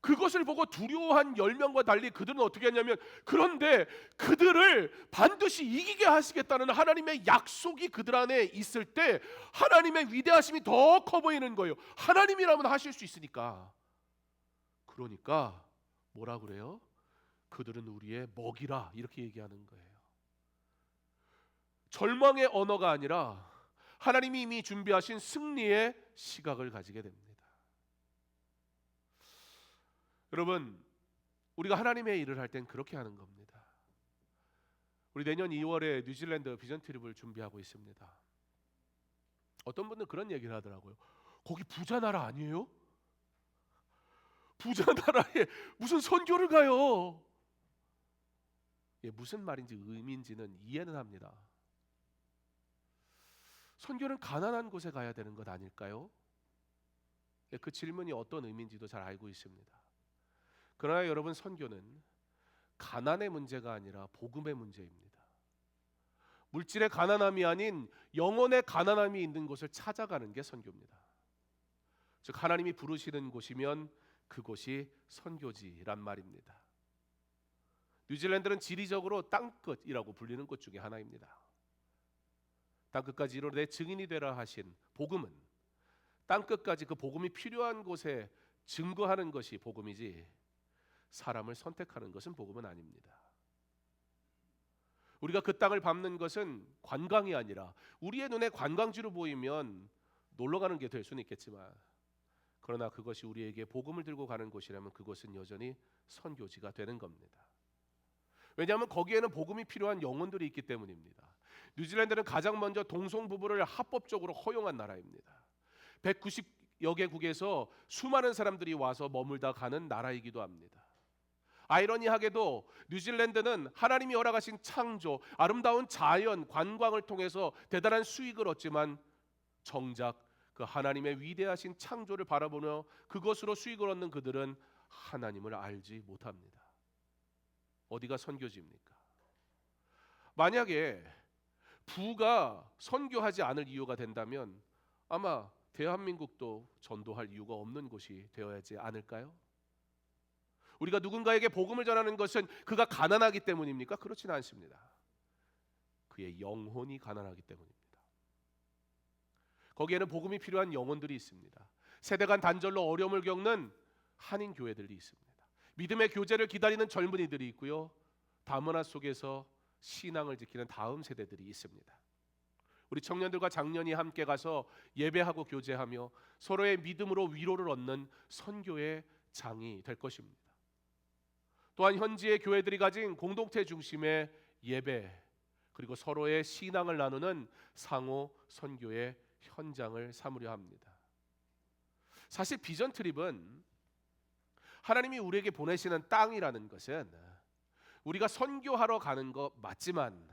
그것을 보고 두려워한 10명과 달리 그들은 어떻게 했냐면 그런데 그들을 반드시 이기게 하시겠다는 하나님의 약속이 그들 안에 있을 때 하나님의 위대하심이 더 커 보이는 거예요. 하나님이라면 하실 수 있으니까. 그러니까 뭐라 그래요? 그들은 우리의 먹이라 이렇게 얘기하는 거예요. 절망의 언어가 아니라 하나님이 이미 준비하신 승리의 시각을 가지게 됩니다. 여러분, 우리가 하나님의 일을 할 땐 그렇게 하는 겁니다. 우리 내년 2월에 뉴질랜드 비전 트립을 준비하고 있습니다. 어떤 분들은 그런 얘기를 하더라고요. 거기 부자 나라 아니에요? 부자 나라에 무슨 선교를 가요? 예, 무슨 말인지 의미인지는 이해는 합니다. 선교는 가난한 곳에 가야 되는 것 아닐까요? 예, 그 질문이 어떤 의미인지도 잘 알고 있습니다. 그러나 여러분 선교는 가난의 문제가 아니라 복음의 문제입니다. 물질의 가난함이 아닌 영혼의 가난함이 있는 곳을 찾아가는 게 선교입니다. 즉 하나님이 부르시는 곳이면 그곳이 선교지란 말입니다. 뉴질랜드는 지리적으로 땅끝이라고 불리는 곳 중에 하나입니다. 땅끝까지 이르러 내 증인이 되라 하신 복음은 땅끝까지 그 복음이 필요한 곳에 증거하는 것이 복음이지 사람을 선택하는 것은 복음은 아닙니다. 우리가 그 땅을 밟는 것은 관광이 아니라 우리의 눈에 관광지로 보이면 놀러 가는 게 될 수는 있겠지만 그러나 그것이 우리에게 복음을 들고 가는 곳이라면 그곳은 여전히 선교지가 되는 겁니다. 왜냐하면 거기에는 복음이 필요한 영혼들이 있기 때문입니다. 뉴질랜드는 가장 먼저 동성 부부를 합법적으로 허용한 나라입니다. 190여 개국에서 수많은 사람들이 와서 머물다 가는 나라이기도 합니다. 아이러니하게도 뉴질랜드는 하나님이 허락하신 창조, 아름다운 자연, 관광을 통해서 대단한 수익을 얻지만 정작 그 하나님의 위대하신 창조를 바라보며 그것으로 수익을 얻는 그들은 하나님을 알지 못합니다. 어디가 선교지입니까? 만약에 부가 선교하지 않을 이유가 된다면 아마 대한민국도 전도할 이유가 없는 곳이 되어야지 않을까요? 우리가 누군가에게 복음을 전하는 것은 그가 가난하기 때문입니까? 그렇지는 않습니다. 그의 영혼이 가난하기 때문입니다. 거기에는 복음이 필요한 영혼들이 있습니다. 세대 간 단절로 어려움을 겪는 한인 교회들이 있습니다. 믿음의 교제를 기다리는 젊은이들이 있고요. 다문화 속에서 신앙을 지키는 다음 세대들이 있습니다. 우리 청년들과 장년이 함께 가서 예배하고 교제하며 서로의 믿음으로 위로를 얻는 선교의 장이 될 것입니다. 또한 현지의 교회들이 가진 공동체 중심의 예배, 그리고 서로의 신앙을 나누는 상호 선교의 현장을 삼으려 합니다. 사실 비전 트립은 하나님이 우리에게 보내시는 땅이라는 것은 우리가 선교하러 가는 거 맞지만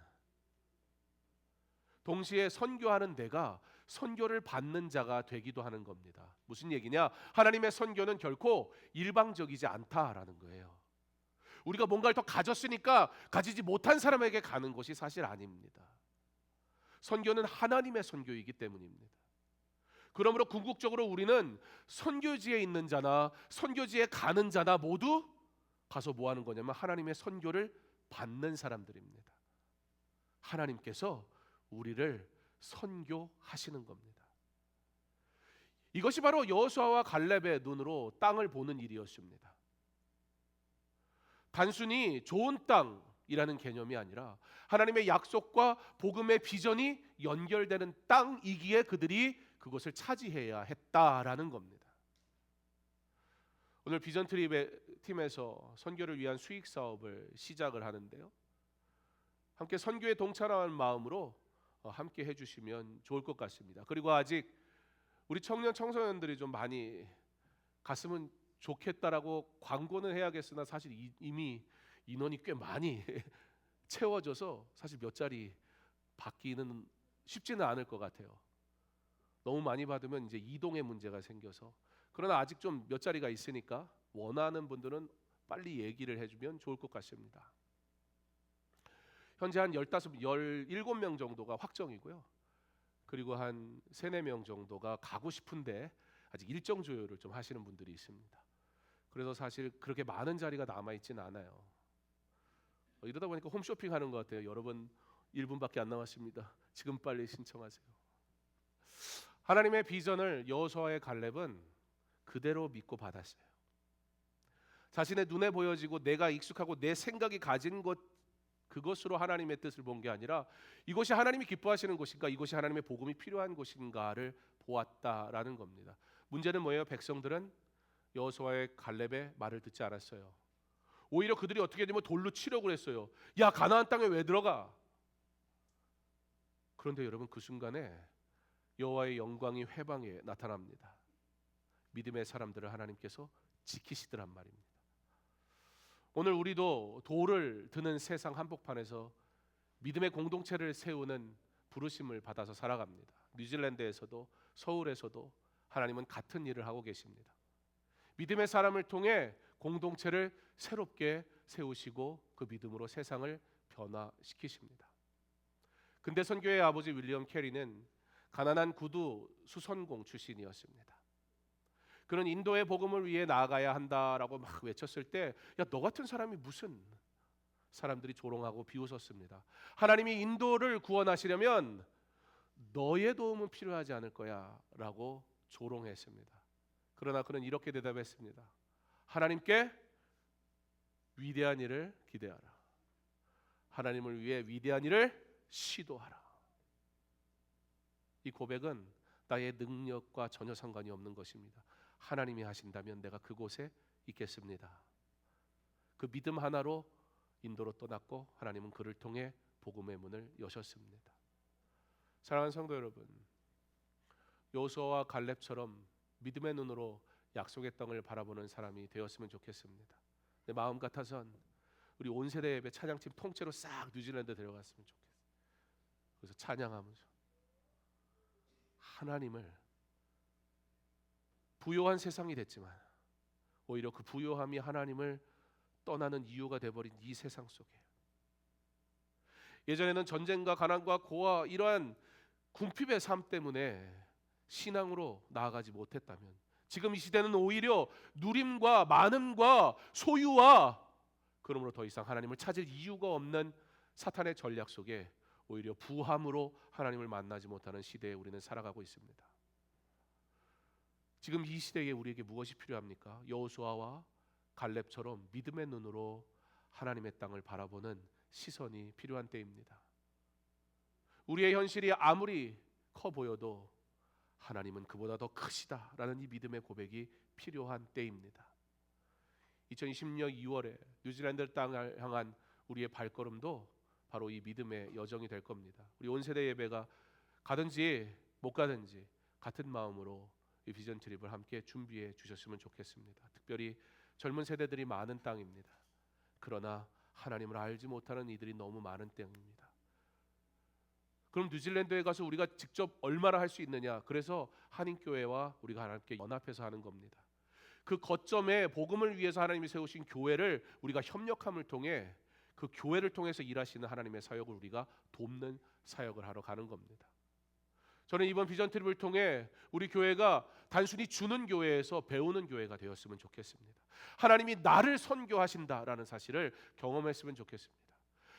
동시에 선교하는 내가 선교를 받는 자가 되기도 하는 겁니다. 무슨 얘기냐? 하나님의 선교는 결코 일방적이지 않다라는 거예요. 우리가 뭔가를 더 가졌으니까 가지지 못한 사람에게 가는 것이 사실 아닙니다. 선교는 하나님의 선교이기 때문입니다. 그러므로 궁극적으로 우리는 선교지에 있는 자나 선교지에 가는 자나 모두 가서 뭐 하는 거냐면 하나님의 선교를 받는 사람들입니다. 하나님께서 우리를 선교하시는 겁니다. 이것이 바로 여호수아와 갈렙의 눈으로 땅을 보는 일이었습니다. 단순히 좋은 땅이라는 개념이 아니라 하나님의 약속과 복음의 비전이 연결되는 땅이기에 그들이 그것을 차지해야 했다라는 겁니다. 오늘 비전 트립의 팀에서 선교를 위한 수익 사업을 시작을 하는데요. 함께 선교에 동참하는 마음으로 함께 해주시면 좋을 것 같습니다. 그리고 아직 우리 청년 청소년들이 좀 많이 갔으면 좋겠다라고 광고는 해야겠으나 사실 이미 인원이 꽤 많이 채워져서 사실 몇 자리 받기는 쉽지는 않을 것 같아요. 너무 많이 받으면 이제 이동의 문제가 생겨서. 그러나 아직 좀 몇 자리가 있으니까 원하는 분들은 빨리 얘기를 해주면 좋을 것 같습니다. 현재 한 15, 17명 정도가 확정이고요. 그리고 한 3, 4명 정도가 가고 싶은데 아직 일정 조율을 좀 하시는 분들이 있습니다. 그래서 사실 그렇게 많은 자리가 남아있지는 않아요. 이러다 보니까 홈쇼핑 하는 것 같아요. 여러분 1분밖에 안 남았습니다. 지금 빨리 신청하세요. 하나님의 비전을 여호수아의 갈렙은 그대로 믿고 받았어요. 자신의 눈에 보여지고 내가 익숙하고 내 생각이 가진 것 그것으로 하나님의 뜻을 본 게 아니라 이것이 하나님이 기뻐하시는 것인가, 이것이 하나님의 복음이 필요한 것인가를 보았다라는 겁니다. 문제는 뭐예요? 백성들은 여호수아의 갈렙의 말을 듣지 않았어요. 오히려 그들이 어떻게 되면 돌로 치려고 했어요. 야, 가나안 땅에 왜 들어가? 그런데 여러분 그 순간에 여호와의 영광이 회방에 나타납니다. 믿음의 사람들을 하나님께서 지키시더란 말입니다. 오늘 우리도 돌을 드는 세상 한복판에서 믿음의 공동체를 세우는 부르심을 받아서 살아갑니다. 뉴질랜드에서도 서울에서도 하나님은 같은 일을 하고 계십니다. 믿음의 사람을 통해 공동체를 새롭게 세우시고 그 믿음으로 세상을 변화시키십니다. 근대 선교의 아버지 윌리엄 캐리는 가난한 구두 수선공 출신이었습니다. 그는 인도의 복음을 위해 나아가야 한다라고 막 외쳤을 때, 야, 너 같은 사람이 무슨? 사람들이 조롱하고 비웃었습니다. 하나님이 인도를 구원하시려면 너의 도움은 필요하지 않을 거야 라고 조롱했습니다. 그러나 그는 이렇게 대답했습니다. 하나님께 위대한 일을 기대하라. 하나님을 위해 위대한 일을 시도하라. 이 고백은 나의 능력과 전혀 상관이 없는 것입니다. 하나님이 하신다면 내가 그곳에 있겠습니다. 그 믿음 하나로 인도로 떠났고 하나님은 그를 통해 복음의 문을 여셨습니다. 사랑하는 성도 여러분, 여호수아와 갈렙처럼 믿음의 눈으로 약속의 땅을 바라보는 사람이 되었으면 좋겠습니다. 내 마음 같아선 우리 온 세대 예배 찬양팀 통째로 싹 뉴질랜드 데려갔으면 좋겠어요. 그래서 찬양하면서 하나님을 부요한 세상이 됐지만 오히려 그 부요함이 하나님을 떠나는 이유가 되어버린 이 세상 속에 예전에는 전쟁과 가난과 고아 이러한 궁핍의 삶 때문에 신앙으로 나아가지 못했다면 지금 이 시대는 오히려 누림과 많음과 소유와 그러므로 더 이상 하나님을 찾을 이유가 없는 사탄의 전략 속에 오히려 부함으로 하나님을 만나지 못하는 시대에 우리는 살아가고 있습니다. 지금 이 시대에 우리에게 무엇이 필요합니까? 여호수아와 갈렙처럼 믿음의 눈으로 하나님의 땅을 바라보는 시선이 필요한 때입니다. 우리의 현실이 아무리 커 보여도 하나님은 그보다 더 크시다라는 이 믿음의 고백이 필요한 때입니다. 2020년 2월에 뉴질랜드 땅을 향한 우리의 발걸음도 바로 이 믿음의 여정이 될 겁니다. 우리 온 세대 예배가 가든지 못 가든지 같은 마음으로 이 비전 트립을 함께 준비해 주셨으면 좋겠습니다. 특별히 젊은 세대들이 많은 땅입니다. 그러나 하나님을 알지 못하는 이들이 너무 많은 땅입니다. 그럼 뉴질랜드에 가서 우리가 직접 얼마나 할 수 있느냐? 그래서 한인교회와 우리가 함께 연합해서 하는 겁니다. 그 거점에 복음을 위해서 하나님이 세우신 교회를 우리가 협력함을 통해 그 교회를 통해서 일하시는 하나님의 사역을 우리가 돕는 사역을 하러 가는 겁니다. 저는 이번 비전 트립을 통해 우리 교회가 단순히 주는 교회에서 배우는 교회가 되었으면 좋겠습니다. 하나님이 나를 선교하신다라는 사실을 경험했으면 좋겠습니다.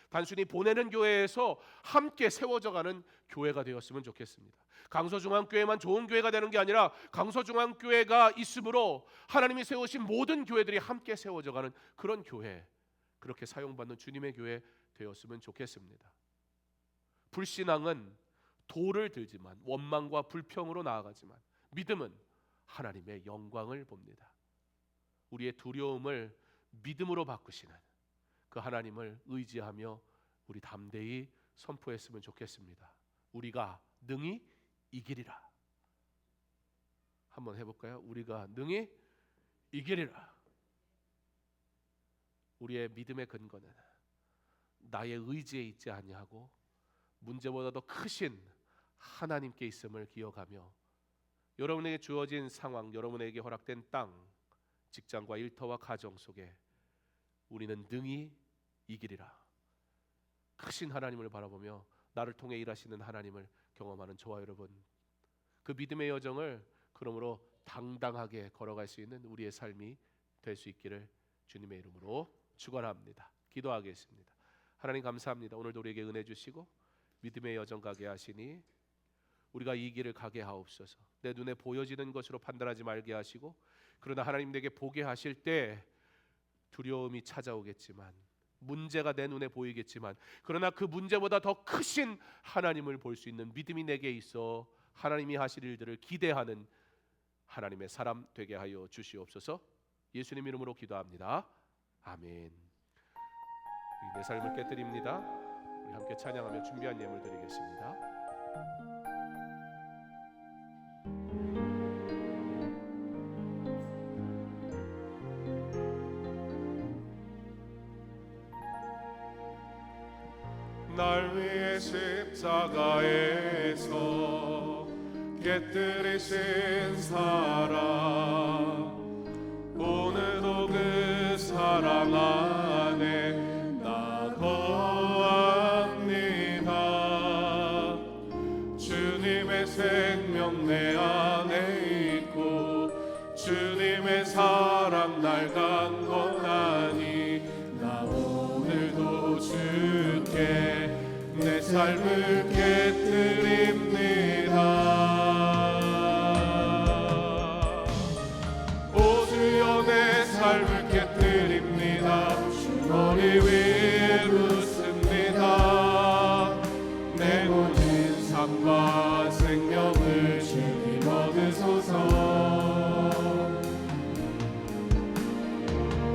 단순히 보내는 교회에서 함께 세워져가는 교회가 되었으면 좋겠습니다. 강서중앙교회만 좋은 교회가 되는 게 아니라 강서중앙교회가 있으므로 하나님이 세우신 모든 교회들이 함께 세워져가는 그런 교회, 그렇게 사용받는 주님의 교회 되었으면 좋겠습니다. 불신앙은 돌을 들지만 원망과 불평으로 나아가지만 믿음은 하나님의 영광을 봅니다. 우리의 두려움을 믿음으로 바꾸시는 그 하나님을 의지하며 우리 담대히 선포했으면 좋겠습니다. 우리가 능히 이기리라. 한번 해볼까요? 우리가 능히 이기리라. 우리의 믿음의 근거는 나의 의지에 있지 아니하고 문제보다 더 크신 하나님께 있음을 기억하며 여러분에게 주어진 상황, 여러분에게 허락된 땅, 직장과 일터와 가정 속에 우리는 능히 이기리라. 크신 하나님을 바라보며 나를 통해 일하시는 하나님을 경험하는 저와 여러분, 그 믿음의 여정을 그러므로 당당하게 걸어갈 수 있는 우리의 삶이 될 수 있기를 주님의 이름으로 축원합니다. 기도하겠습니다. 하나님 감사합니다. 오늘도 우리에게 은혜 주시고 믿음의 여정 가게 하시니 우리가 이 길을 가게 하옵소서. 내 눈에 보여지는 것으로 판단하지 말게 하시고, 그러나 하나님 내게 보게 하실 때 두려움이 찾아오겠지만, 문제가 내 눈에 보이겠지만, 그러나 그 문제보다 더 크신 하나님을 볼 수 있는 믿음이 내게 있어 하나님이 하실 일들을 기대하는 하나님의 사람 되게 하여 주시옵소서. 예수님 이름으로 기도합니다. 아멘. 내 삶을 깨뜨립니다. 우리 함께 찬양하며 준비한 예물 드리겠습니다. 날 위해 십자가에서 깨뜨리신 사랑, 오늘도 그 사랑 안에 나 거합니다. 주님의 생명 내 안에 있고 주님의 사랑 날 강건하니 나 오늘도 주께 내 삶을 깨뜨립니다. 오 주여 내 삶을 깨뜨립니다. 머리 위에 묻습니다. 내 모든 삶과 생명을 주님 얻으소서.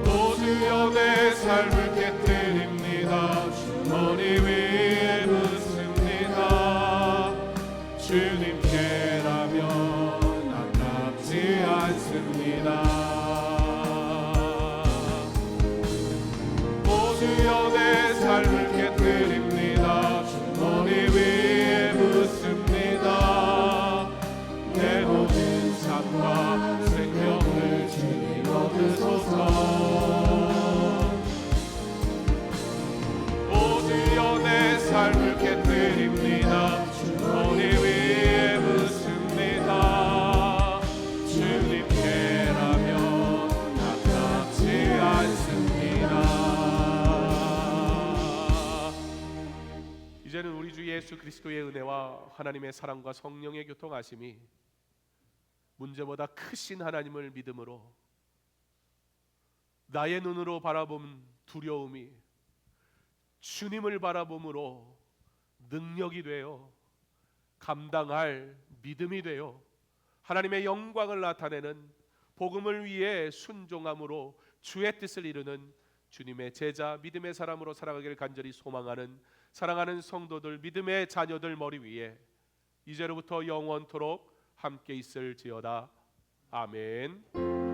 오 주여 내 삶을 깨뜨립니다. 머리 위에 묻습니다. 주님께라면 아깝지 않습니다. 오 주여 내 삶을 깨뜨립니다. 머리 위에 묻습니다. 내 모든 삶과 생명을 주님 얻으소서. 내 삶을 깨뜨립니다. 머리 위에 묻습니다. 주님께라면 아깝지 않습니다. 이제는 우리 주 예수 그리스도의 은혜와 하나님의 사랑과 성령의 교통하심이 문제보다 크신 하나님을 믿음으로 나의 눈으로 바라본 두려움이 주님을 바라봄으로 능력이 되어 감당할 믿음이 되어 하나님의 영광을 나타내는 복음을 위해 순종함으로 주의 뜻을 이루는 주님의 제자 믿음의 사람으로 살아가기를 간절히 소망하는 사랑하는 성도들, 믿음의 자녀들 머리 위에 이제로부터 영원토록 함께 있을지어다. 아멘.